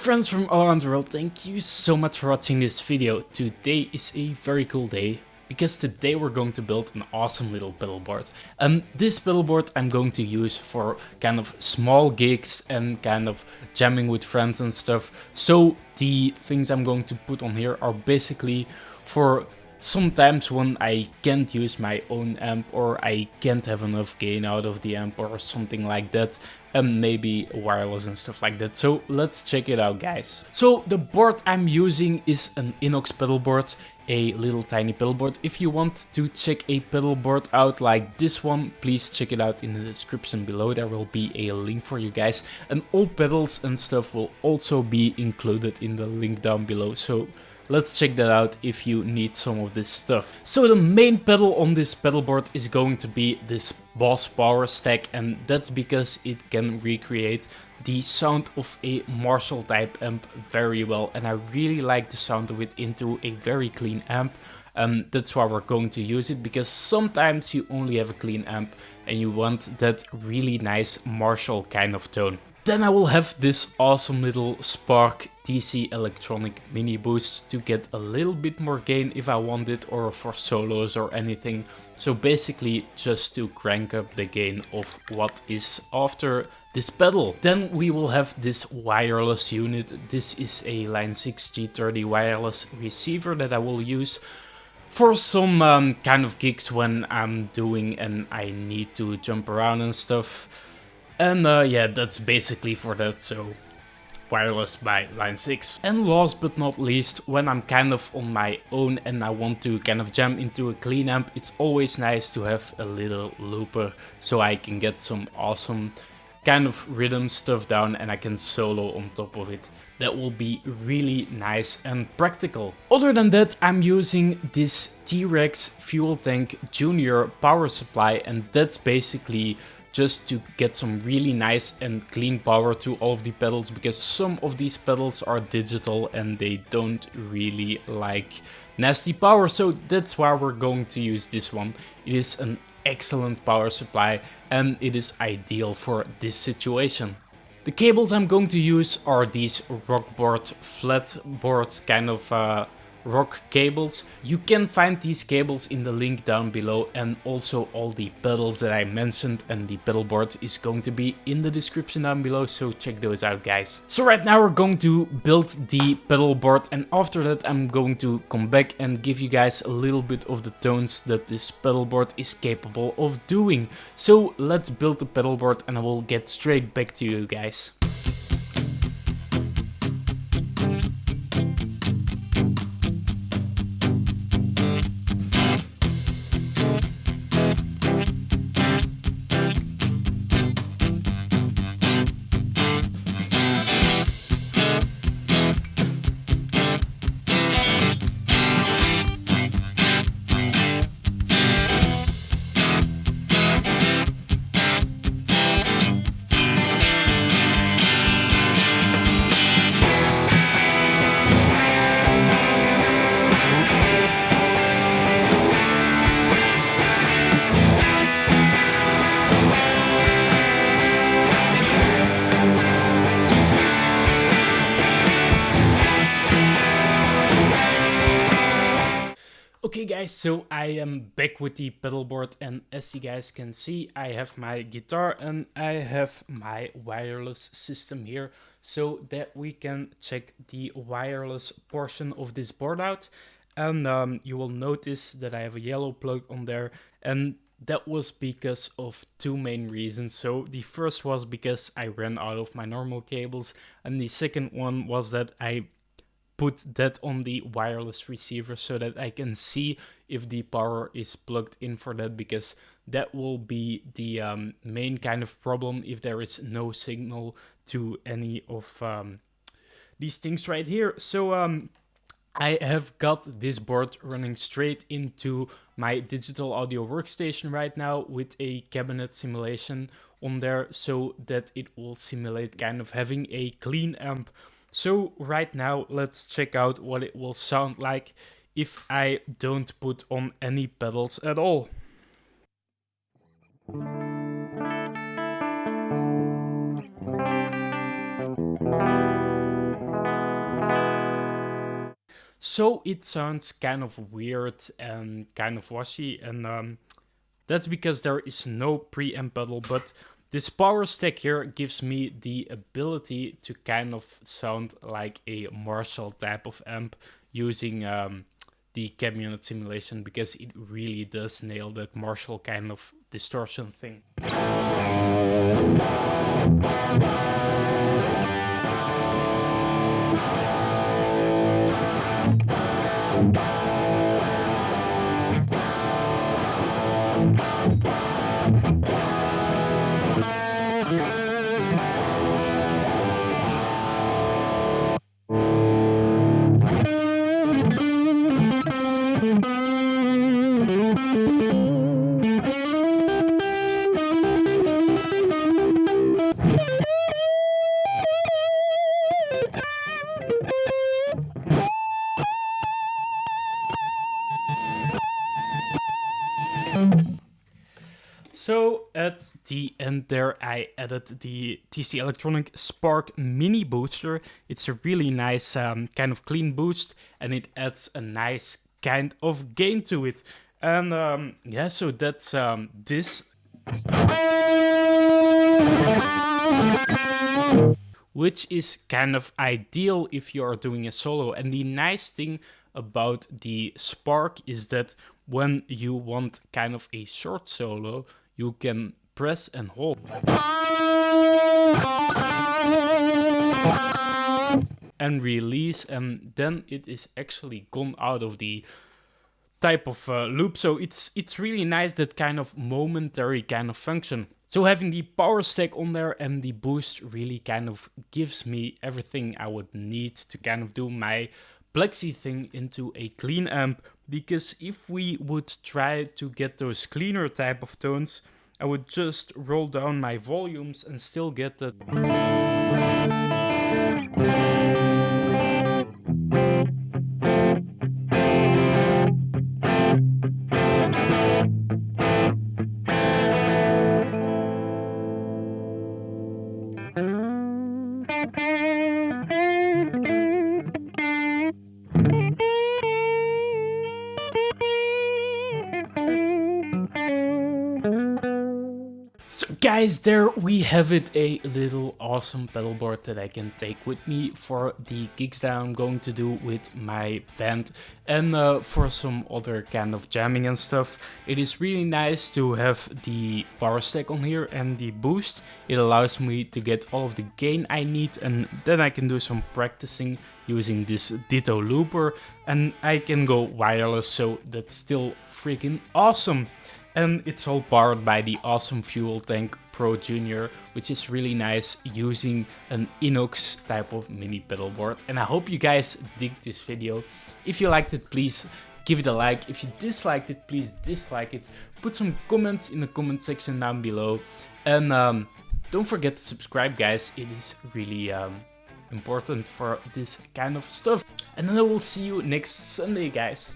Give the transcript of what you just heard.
friends from all around the world, thank you so much for watching this video. Today is a very cool day, because today we're going to build an awesome little pedalboard. This pedalboard I'm going to use for kind of small gigs and kind of jamming with friends and stuff. So the things I'm going to put on here are basically for sometimes when I can't use my own amp, or I can't have enough gain out of the amp or something like that, and maybe wireless and stuff like that. So let's check it out, guys. So the board I'm using is an inox pedalboard, a little tiny pedalboard. If you want to check a pedalboard out like this one, please check it out in the description below. There will be a link for you guys, and all pedals and stuff will also be included in the link down below. So let's check that out if you need some of this stuff. So the main pedal on this pedalboard is going to be this Boss Power Stack, and that's because it can recreate the sound of a Marshall type amp very well, and I really like the sound of it into a very clean amp. That's why we're going to use it, because sometimes you only have a clean amp and you want that really nice Marshall kind of tone. Then I will have this awesome little Spark DC electronic mini boost to get a little bit more gain if I want it, or for solos or anything. So basically just to crank up the gain of what is after this pedal. Then we will have this wireless unit. This is a Line 6 G30 wireless receiver that I will use for some kind of gigs when I'm doing and I need to jump around and stuff. And yeah, that's basically for that, so wireless by Line 6. And last but not least, when I'm kind of on my own and I want to kind of jam into a clean amp, it's always nice to have a little looper so I can get some awesome kind of rhythm stuff down and I can solo on top of it. That will be really nice and practical. Other than that, I'm using this T-Rex Fuel Tank Junior power supply, and that's basically just to get some really nice and clean power to all of the pedals, because some of these pedals are digital and they don't really like nasty power. So that's why we're going to use this one. It is an excellent power supply and it is ideal for this situation. The cables I'm going to use are these Rockboard flatboard kind of rock cables. You can find these cables in the link down below, and also all the pedals that I mentioned and the pedalboard is going to be in the description down below, so check those out, guys. So right now we're going to build the pedalboard, and after that I'm going to come back and give you guys a little bit of the tones that this pedalboard is capable of doing. So let's build the pedalboard and I will get straight back to you guys. Okay guys, so I am back with the pedalboard, and as you guys can see, I have my guitar and I have my wireless system here, so that we can check the wireless portion of this board out. And you will notice that I have a yellow plug on there, and that was because of two main reasons. So the first was because I ran out of my normal cables, and the second one was that I put that on the wireless receiver so that I can see if the power is plugged in for that, because that will be the main kind of problem if there is no signal to any of these things right here. So I have got this board running straight into my digital audio workstation right now with a cabinet simulation on there, so that it will simulate kind of having a clean amp. So right now let's check out what it will sound like if I don't put on any pedals at all. so it sounds kind of weird and kind of washy, and that's because there is no preamp pedal, but this power stack here gives me the ability to kind of sound like a Marshall type of amp using the cab unit simulation, because it really does nail that Marshall kind of distortion thing. So at the end there, I added the TC Electronic Spark Mini Booster. It's a really nice kind of clean boost, and it adds a nice kind of gain to it. And yeah, so that's this. Which is kind of ideal if you are doing a solo. And the nice thing about the Spark is that when you want kind of a short solo, you can press and hold. And release, and then it is actually gone out of the type of loop. So it's really nice, that kind of momentary kind of function. So having the power stack on there and the boost really kind of gives me everything I would need to kind of do my plexi thing into a clean amp. Because if we would try to get those cleaner type of tones, I would just roll down my volumes and still get that. So guys, there we have it, a little awesome pedalboard that I can take with me for the gigs that I'm going to do with my band, and for some other kind of jamming and stuff. It is really nice to have the power stack on here and the boost. It allows me to get all of the gain I need, and then I can do some practicing using this Ditto looper, and I can go wireless, so that's still freaking awesome. And it's all powered by the awesome Fuel Tank Pro Junior, which is really nice, using an inox type of mini pedalboard. And I hope you guys dig this video. If you liked it, please give it a like. If you disliked it, please dislike it. Put some comments in the comment section down below. And don't forget to subscribe, guys. It is really important for this kind of stuff. And then I will see you next Sunday, guys.